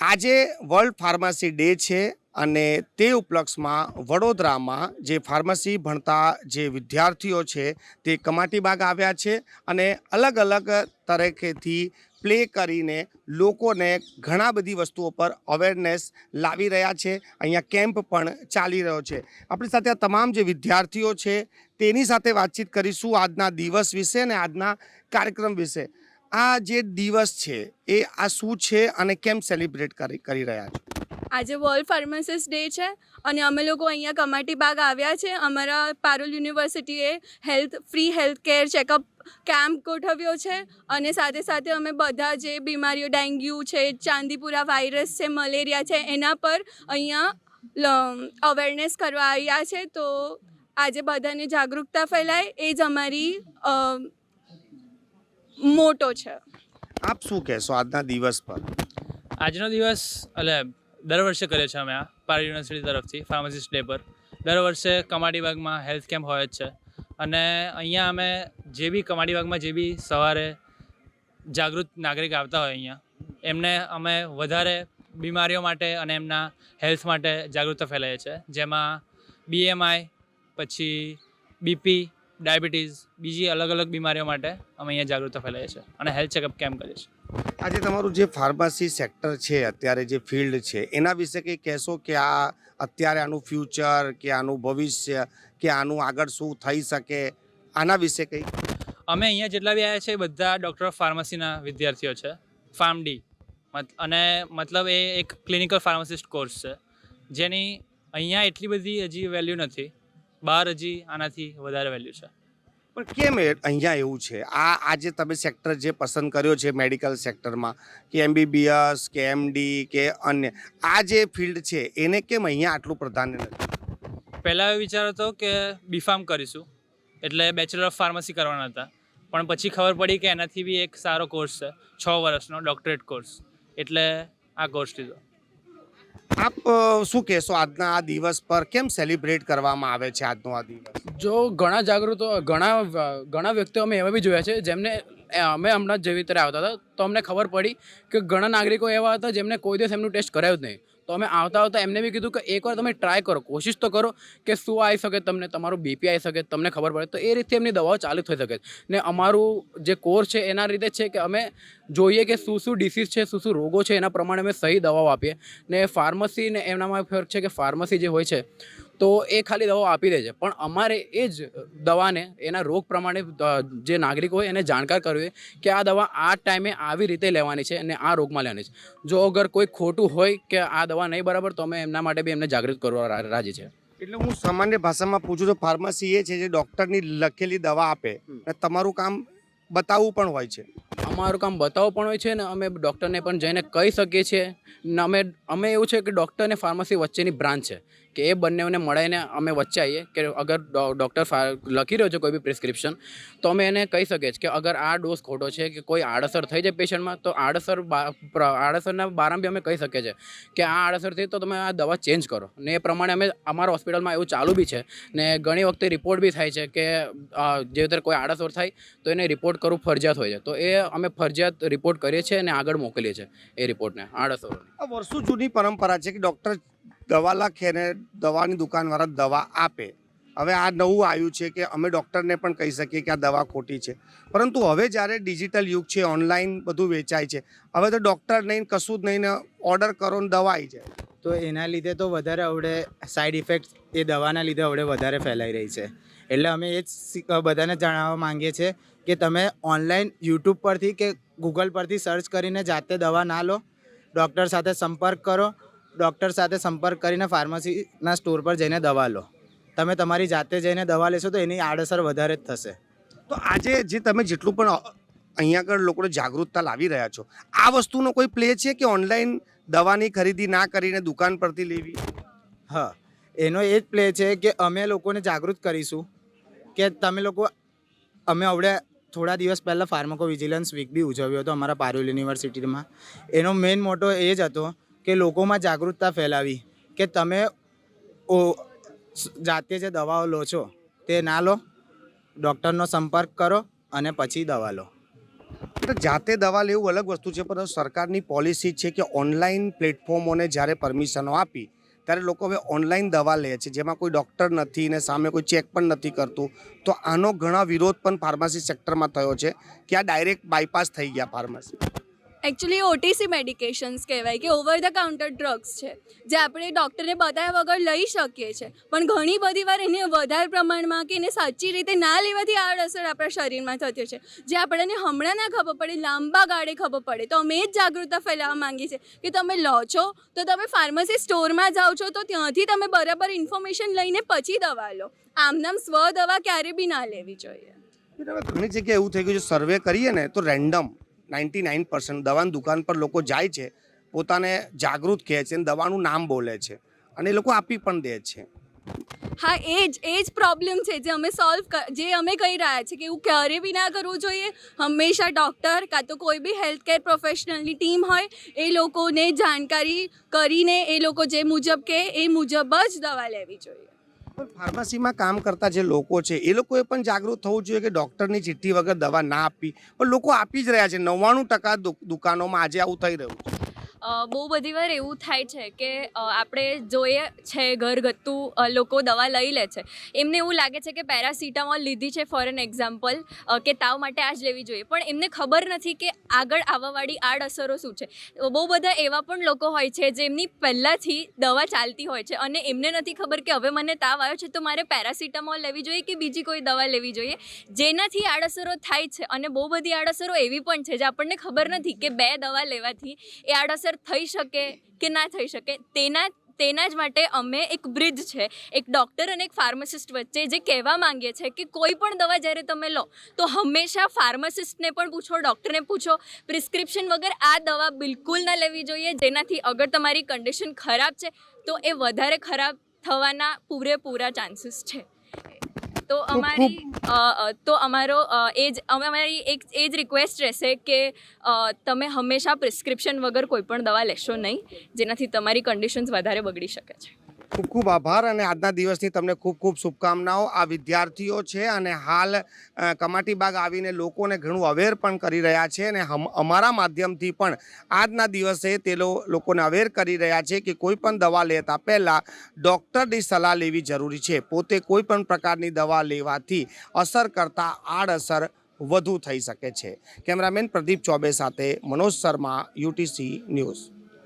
આજે world pharmacy day છે અને તે ઉપલક્ષમાં વડોદરામાં જે ફાર્મસી ભણતા જે વિદ્યાર્થીઓ છે તે કમાટીબાગ આવ્યા છે અને અલગ અલગ તરીકેથી પ્લે કરીને લોકોને ઘણા બધી વસ્તુઓ પર અવેરનેસ લાવી રહ્યા છે. અહીંયા કેમ્પ પણ ચાલી રહ્યો છે. આપણી સાથે આ તમામ જે વિદ્યાર્થીઓ છે તેની સાથે વાતચીત કરીશું આજના દિવસ વિશે અને આજના કાર્યક્રમ વિશે. આ જે દિવસ છે એ આ શું છે અને કેમ સેલિબ્રેટ કરી રહ્યા છો? આજે વર્લ્ડ ફાર્માસિસ્ટ ડે છે અને અમે લોકો અહીંયા કમાટીબાગ આવ્યા છે. અમારા પારુલ યુનિવર્સિટીએ free health care checkup camp ગોઠવ્યો છે અને સાથે સાથે અમે બધા જે બીમારીઓ ડેન્ગ્યુ છે, ચાંદીપુરા વાયરસ છે, મલેરિયા છે એના પર અહીંયા અવેરનેસ કરવા આવ્યા છે. તો આજે બધાને જાગૃતતા ફેલાય એ જ અમારી મોટો છે. આપ શું કહેશો આજના દિવસ પર? આજનો દિવસ એટલે દર વર્ષે કરે છે અમે આ પારુલ યુનિવર્સિટી તરફથી ફાર્માસિસ્ટ ડે પર. દર વર્ષે કમાટીબાગમાં હેલ્થ કેમ્પ હોય જ છે અને અહીંયા અમે જે બી કમાટીબાગમાં જે બી સવારે જાગૃત નાગરિક આવતા હોય અહીંયા એમને અમે વધારે બીમારીઓ માટે અને એમના હેલ્થ માટે જાગૃતતા ફેલાવીએ છીએ. જેમાં BMI, પછી BP, ડાયાબિટીસ, બીજી અલગ અલગ બીમારીઓ માટે અમે અહીંયા જાગૃતતા ફેલાવીએ છીએ અને હેલ્થ ચેકઅપ કેમ્પ કરીએ છીએ. આજે તમારું જે ફાર્મસી સેક્ટર છે અત્યારે જે ફિલ્ડ છે એના વિશે કંઈ કહેશો કે આ અત્યારે આનું ફ્યુચર કે આનું ભવિષ્ય કે આનું આગળ શું થઈ શકે આના વિશે કંઈ? અમે અહીંયા જેટલા બી આવ્યા છે એ બધા ડૉક્ટર ઓફ ફાર્મસીના વિદ્યાર્થીઓ છે. ફાર્મ ડી અને મતલબ એ એક ક્લિનિકલ ફાર્માસિસ્ટ કોર્સ છે જેની અહીંયા એટલી બધી હજી વેલ્યુ નથી. બહાર હજી આનાથી વધારે વેલ્યુ છે. પણ કેમ અહીંયા એવું છે? આજે તમે સેક્ટર જે પસંદ કર્યો છે મેડિકલ સેક્ટરમાં કે MBBS કે MD કે અન્ય આ જે ફિલ્ડ છે એને કેમ અહીંયા આટલું પ્રાધાન્ય નથી? પહેલાં એ વિચાર હતો કે B.Pharm કરીશું એટલે બેચલર ઓફ ફાર્મસી કરવાના હતા, પણ પછી ખબર પડી કે એનાથી બી એક સારો કોર્સ છે 6 વર્ષનો ડૉક્ટરેટ કોર્સ, એટલે આ કોર્સ લીધો. આપ શું કહેશો આજના આ દિવસ પર કેમ સેલિબ્રેટ કરવામાં આવે છે આજનો આ દિવસ? જો ઘણા વ્યક્તિઓ અમે એવા બી જોયા છે જેમને અમે હમણાં જેવી રીતે આવતા હતા તો અમને ખબર પડી કે ઘણા નાગરિકો એવા હતા જેમને કોઈ દિવસ એમનું ટેસ્ટ કરાયું જ નહીં. તો અમે આવતા એમને બી કીધું કે એકવાર તમે ટ્રાય કરો, કોશિશ તો કરો કે શું આવી શકે, તમને તમારું BP આવી શકે, તમને ખબર પડે. તો એ રીતે એમની દવાઓ ચાલુ થઈ શકે. ને અમારું જે કોર્સ છે એના રીતે છે કે અમે જોઈએ કે શું ડિસીઝ છે, શું રોગો છે, એના પ્રમાણે અમે સહી દવાઓ આપીએ. ને ફાર્મસી ને એમનામાં ફરક છે કે ફાર્મસી જે હોય છે તો એ ખાલી દવાઓ આપી દે છે, પણ અમારે એ જ દવાને એના રોગ પ્રમાણે જે નાગરિક હોય એને જાણકાર કરવી કે આ દવા આ ટાઈમે આવી રીતે લેવાની છે અને આ રોગમાં લેવાની છે. જો અગર કોઈ ખોટું હોય કે આ દવા નહીં બરાબર તો અમે એમના માટે બી એમને જાગૃત કરવા રાજી છે. એટલે હું સામાન્ય ભાષામાં પૂછું તો ફાર્મસી એ છે જે ડૉક્ટરની લખેલી દવા આપે અને તમારું કામ બતાવવું પણ હોય છે. અમારું કામ બતાવવું પણ હોય છે ને અમે ડૉક્ટરને પણ જઈને કહી શકીએ છીએ. અમે એવું છે કે ડૉક્ટર અને ફાર્મસી વચ્ચેની બ્રાન્ચ છે કે એ બંનેને મળીને અમે વચ્ચે આવીએ કે અગર ડૉક્ટર લખી રહ્યો છે કોઈ બી પ્રિસ્ક્રિપ્શન તો અમે એને કહી શકીએ છીએ કે અગર આ ડોઝ ખોટો છે કે કોઈ આડઅસર થઈ જાય પેશન્ટમાં તો આડઅસરના બારામાં બી અમે કહી શકીએ છીએ કે આ આડઅસર થઈ તો તમે આ દવા ચેન્જ કરો. ને એ પ્રમાણે અમે અમારા હોસ્પિટલમાં એવું ચાલુ બી છે. ને ઘણી વખતે રિપોર્ટ બી થાય છે કે જે રીતે કોઈ આડઅસર થાય તો એને રિપોર્ટ કરવું ફરજિયાત હોય છે. તો એ અમે ફરજિયાત રિપોર્ટ કરીએ છીએ અને આગળ મોકલીએ છીએ એ રિપોર્ટને આડઅસર. આ વર્ષો જૂની પરંપરા છે કે ડૉક્ટર દવા લખે ને દવાની દુકાનવાળા દવા આપે. હવે આ નવું આવ્યું છે કે અમે ડૉક્ટરને પણ કહી શકીએ કે આ દવા ખોટી છે. પરંતુ હવે જ્યારે ડિજિટલ યુગ છે, ઓનલાઈન બધું વેચાય છે, હવે તો ડૉક્ટર નહીં કશું જ નહીં ને ઓર્ડર કરો ને દવા આવી જાય. તો એના લીધે તો વધારે હવે સાઈડ ઇફેક્ટ એ દવાના લીધે હવે વધારે ફેલાઈ રહી છે. એટલે અમે એ જ બધાને જણાવવા માંગીએ છીએ કે તમે ઓનલાઈન યુટ્યુબ પરથી કે ગૂગલ પરથી સર્ચ કરીને જાતે દવા ના લો, ડૉક્ટર સાથે સંપર્ક કરો. ડૉક્ટર સાથે સંપર્ક કરીને ફાર્મસીના સ્ટોર પર જઈને દવા લો. તમે તમારી જાતે જઈને દવા લેશો તો એની આડઅસર વધારે જ થશે. તો આજે જે તમે જેટલું પણ અહીંયા આગળ લોકોને જાગૃતતા લાવી રહ્યા છો, આ વસ્તુનો કોઈ પ્લે છે કે ઓનલાઈન દવાની ખરીદી ના કરીને દુકાન પરથી લેવી? હા, એનો એ જ પ્લે છે કે અમે લોકોને જાગૃત કરીશું કે તમે લોકો અમે આવડે થોડા દિવસ પહેલાં ફાર્માકો વિજિલન્સ વીક બી ઉજવ્યો હતો અમારા પારુલ યુનિવર્સિટીમાં. એનો મેઇન મોટો એ જ હતો કે લોકોમાં જાગૃતતા ફેલાવી કે તમે જાતે જે દવાઓ લો છો તે ના લો, ડૉક્ટરનો સંપર્ક કરો અને પછી દવા લો. એટલે જાતે દવા લેવું અલગ વસ્તુ છે, પરંતુ સરકારની પોલિસી છે કે ઓનલાઈન પ્લેટફોર્મોને જ્યારે પરમિશનો આપી ત્યારે લોકો હવે ઓનલાઈન દવા લે છે, જેમાં કોઈ ડૉક્ટર નથી ને સામે કોઈ ચેક પણ નથી કરતું. તો આનો ઘણા વિરોધ પણ ફાર્મસી સેક્ટરમાં થયો છે કે આ ડાયરેક્ટ બાયપાસ થઈ ગયા ફાર્મસી. એકચ્યુઅલી ઓટીસી મેડિકેશન્સ કહેવાય કે ઓવર ધ કાઉન્ટર ડ્રગ્સ છે જે આપણે ડૉક્ટરને બતાવ્યા વગર લઈ શકીએ છીએ, પણ ઘણી બધી વાર એને વધારે પ્રમાણમાં કે એને સાચી રીતે ના લેવાથી આડઅસર આપણા શરીરમાં થતી છે, જે આપણને હમણાં ના ખબર પડે, લાંબા ગાળે ખબર પડે. તો અમે જ જાગૃતતા ફેલાવવા માંગીએ છીએ કે તમે લો છો તો તમે ફાર્મસી સ્ટોરમાં જાઓ છો તો ત્યાંથી તમે બરાબર ઇન્ફોર્મેશન લઈને પછી દવા લો. આમનામ સ્વ દવા ક્યારે બી ના લેવી જોઈએ. ઘણી જગ્યાએ એવું થઈ ગયું છે, સર્વે કરીએ ને તો રેન્ડમ 99% દવાની દુકાન પર લોકો જાય છે, પોતાને જાગૃત કહે છે અને દવાનું નામ બોલે છે અને એ લોકો આપી પણ દે છે. હા, એ જ પ્રોબ્લેમ છે જે અમે કહી રહ્યા છીએ કે એવું ક્યારે બી ના કરવું જોઈએ. હંમેશા ડૉક્ટર કાં તો કોઈ બી હેલ્થ કેર પ્રોફેશનલની ટીમ હોય એ લોકોને જાણકારી કરીને એ લોકો જે મુજબ કહે એ મુજબ જ દવા લેવી જોઈએ. પણ ફાર્મસીમાં કામ કરતા જે લોકો છે એ લોકોએ પણ જાગૃત થવું જોઈએ કે ડૉક્ટરની ચિઠ્ઠી વગર દવા ના આપવી, પણ લોકો આપી જ રહ્યા છે. 99% દુકાનોમાં આજે આવું થઈ રહ્યું છે. બહુ બધી વાર એવું થાય છે કે આપણે જોઈએ છે ઘરગથ્થુ લોકો દવા લઈ લે છે, એમને એવું લાગે છે કે પેરાસિટામોલ લીધી છે ફોર એન એક્ઝામ્પલ કે તાવ માટે આ જ લેવી જોઈએ, પણ એમને ખબર નથી કે આગળ આવવાવાળી આડઅસરો શું છે. બહુ બધા એવા પણ લોકો હોય છે જેમની પહેલાંથી દવા ચાલતી હોય છે અને એમને નથી ખબર કે હવે મને તાવ આવ્યો છે તો મારે પેરાસિટામોલ લેવી જોઈએ કે બીજી કોઈ દવા લેવી જોઈએ, જેનાથી આડઅસરો થાય છે. અને બહુ બધી આડઅસરો એવી પણ છે જે આપણને ખબર નથી કે 2 દવા લેવાથી એ આડઅસર થઈ શકે કે ના થઈ શકે. તેના જ માટે અમે એક બ્રિજ છે એક ડૉક્ટર અને એક ફાર્માસિસ્ટ વચ્ચે જે કહેવા માંગીએ છીએ કે કોઈ પણ દવા જ્યારે તમે લો તો હંમેશા ફાર્માસિસ્ટને પણ પૂછો, ડૉક્ટરને પૂછો. પ્રિસ્ક્રિપ્શન વગર આ દવા બિલકુલ ના લેવી જોઈએ, જેનાથી અગર તમારી કન્ડિશન ખરાબ છે તો એ વધારે ખરાબ થવાના પૂરેપૂરા ચાન્સીસ છે. તો અમારી એક એ જ રિક્વેસ્ટ રહેશે કે તમે હંમેશા પ્રિસ્ક્રિપ્શન વગર કોઈ પણ દવા લેશો નહીં, જેનાથી તમારી કન્ડિશન્સ વધારે બગડી શકે છે. ખૂબ ખૂબ આભાર અને આજના દિવસની તમને ખૂબ ખૂબ શુભકામનાઓ. આ વિદ્યાર્થીઓ છે અને હાલ કમાટીબાગ આવીને લોકોને ઘણું અવેર પણ કરી રહ્યા છે અને અમારા માધ્યમથી પણ આજના દિવસે તે લોકોને અવેર કરી રહ્યા છે કે કોઈ પણ દવા લેતા પહેલાં ડૉક્ટરની સલાહ લેવી જરૂરી છે. પોતે કોઈ પણ પ્રકારની દવા લેવાથી અસર કરતાં આડઅસર વધુ થઈ શકે છે. કેમેરામેન પ્રદીપ ચોબે સાથે મનોજ શર્મા, UTC ન્યૂઝ.